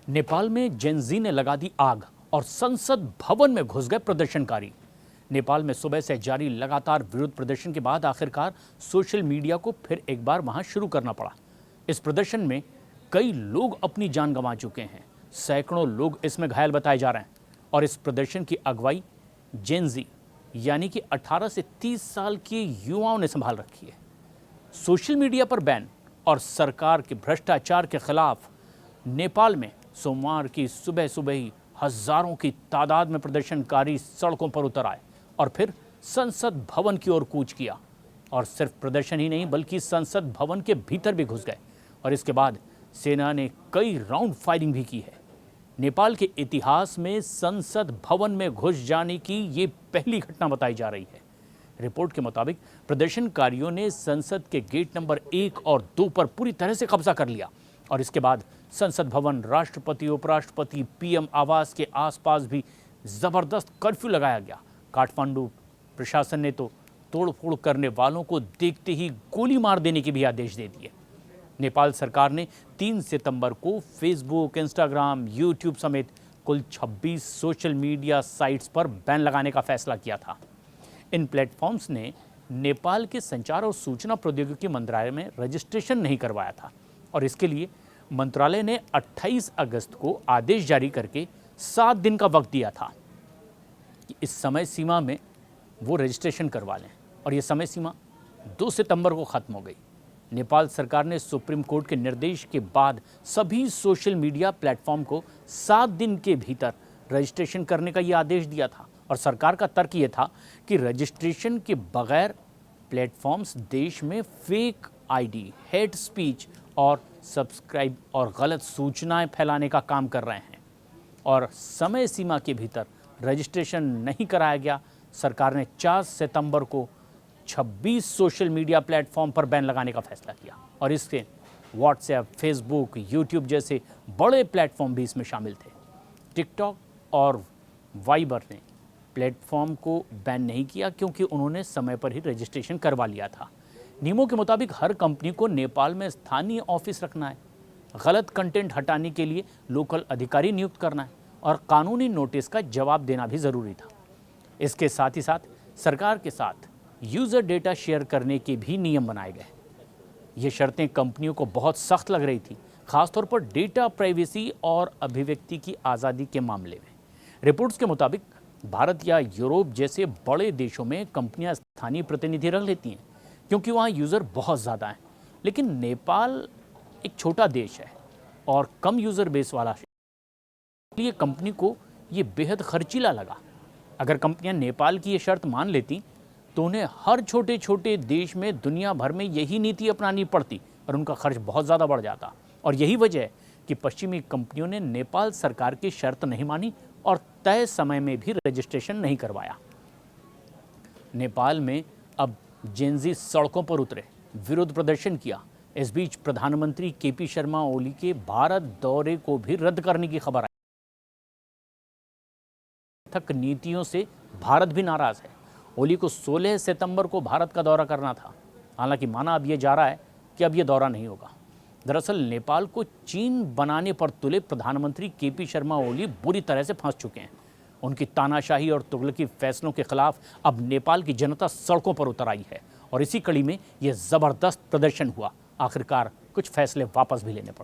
नेपाल में जेनजी ने लगा दी आग और संसद भवन में घुस गए प्रदर्शनकारी। नेपाल में सुबह से जारी लगातार विरोध प्रदर्शन के बाद आखिरकार सोशल मीडिया को फिर एक बार वहां शुरू करना पड़ा। इस प्रदर्शन में कई लोग अपनी जान गंवा चुके हैं, सैकड़ों लोग इसमें घायल बताए जा रहे हैं और इस प्रदर्शन की अगुवाई जेनजी यानी कि 18 से 30 साल के युवाओं ने संभाल रखी है। सोशल मीडिया पर बैन और सरकार के भ्रष्टाचार के खिलाफ नेपाल में सोमवार की सुबह सुबह ही हजारों की तादाद में प्रदर्शनकारी सड़कों पर उतर आए और फिर संसद भवन की ओर कूच किया। और सिर्फ प्रदर्शन ही नहीं बल्कि संसद भवन के भीतर भी घुस गए और इसके बाद सेना ने कई राउंड फायरिंग भी की है। नेपाल के इतिहास में संसद भवन में घुस जाने की ये पहली घटना बताई जा रही है। रिपोर्ट के मुताबिक प्रदर्शनकारियों ने संसद के गेट नंबर 1 और 2 पर पूरी तरह से कब्जा कर लिया और इसके बाद संसद भवन, राष्ट्रपति, उपराष्ट्रपति, पीएम आवास के आसपास भी जबरदस्त कर्फ्यू लगाया गया। काठमांडू प्रशासन ने तो तोड़फोड़ करने वालों को देखते ही गोली मार देने के भी आदेश दे दिए। नेपाल सरकार ने 3 सितंबर को फेसबुक, इंस्टाग्राम, यूट्यूब समेत कुल 26 सोशल मीडिया साइट्स पर बैन लगाने का फैसला किया था। इन प्लेटफॉर्म्स ने नेपाल के संचार और सूचना प्रौद्योगिकी मंत्रालय में रजिस्ट्रेशन नहीं करवाया था और इसके लिए मंत्रालय ने 28 अगस्त को आदेश जारी करके 7 दिन का वक्त दिया था कि इस समय सीमा में वो रजिस्ट्रेशन करवा लें और ये समय सीमा 2 सितंबर को ख़त्म हो गई। नेपाल सरकार ने सुप्रीम कोर्ट के निर्देश के बाद सभी सोशल मीडिया प्लेटफॉर्म को 7 दिन के भीतर रजिस्ट्रेशन करने का ये आदेश दिया था और सरकार का तर्क ये था कि रजिस्ट्रेशन के बगैर प्लेटफॉर्म्स देश में फेक आईडी, हेट स्पीच और सब्सक्राइब और गलत सूचनाएं फैलाने का काम कर रहे हैं और समय सीमा के भीतर रजिस्ट्रेशन नहीं कराया गया। सरकार ने 4 सितंबर को 26 सोशल मीडिया प्लेटफॉर्म पर बैन लगाने का फैसला किया और इसके व्हाट्सएप, फेसबुक, यूट्यूब जैसे बड़े प्लेटफॉर्म भी इसमें शामिल थे। टिकटॉक और वाइबर ने प्लेटफॉर्म को बैन नहीं किया क्योंकि उन्होंने समय पर ही रजिस्ट्रेशन करवा लिया था। नियमों के मुताबिक हर कंपनी को नेपाल में स्थानीय ऑफिस रखना है, गलत कंटेंट हटाने के लिए लोकल अधिकारी नियुक्त करना है और कानूनी नोटिस का जवाब देना भी ज़रूरी था। इसके साथ ही साथ सरकार के साथ यूज़र डेटा शेयर करने के भी नियम बनाए गए। ये शर्तें कंपनियों को बहुत सख्त लग रही थी, खासतौर पर डेटा प्राइवेसी और अभिव्यक्ति की आज़ादी के मामले में। रिपोर्ट्स के मुताबिक भारत या यूरोप जैसे बड़े देशों में कंपनियां स्थानीय प्रतिनिधि रख लेती हैं क्योंकि वहाँ यूज़र बहुत ज़्यादा हैं, लेकिन नेपाल एक छोटा देश है और कम यूज़र बेस वाला है, इसलिए कंपनी को ये बेहद खर्चीला लगा। अगर कंपनियां नेपाल की ये शर्त मान लेती तो उन्हें हर छोटे छोटे देश में दुनिया भर में यही नीति अपनानी पड़ती और उनका खर्च बहुत ज़्यादा बढ़ जाता। और यही वजह है कि पश्चिमी कंपनियों ने नेपाल सरकार की शर्त नहीं मानी और तय समय में भी रजिस्ट्रेशन नहीं करवाया। नेपाल में अब जेनजी सड़कों पर उतरे, विरोध प्रदर्शन किया। इस बीच प्रधानमंत्री केपी शर्मा ओली के भारत दौरे को भी रद्द करने की खबर आई। नीतियों से भारत भी नाराज है। ओली को 16 सितंबर को भारत का दौरा करना था, हालांकि माना अब ये जा रहा है कि अब ये दौरा नहीं होगा। दरअसल नेपाल को चीन बनाने पर तुले प्रधानमंत्री केपी शर्मा ओली बुरी तरह से फंस चुके हैं। उनकी तानाशाही और तुगलकी फैसलों के खिलाफ अब नेपाल की जनता सड़कों पर उतर आई है और इसी कड़ी में यह जबरदस्त प्रदर्शन हुआ। आखिरकार कुछ फैसले वापस भी लेने पड़े।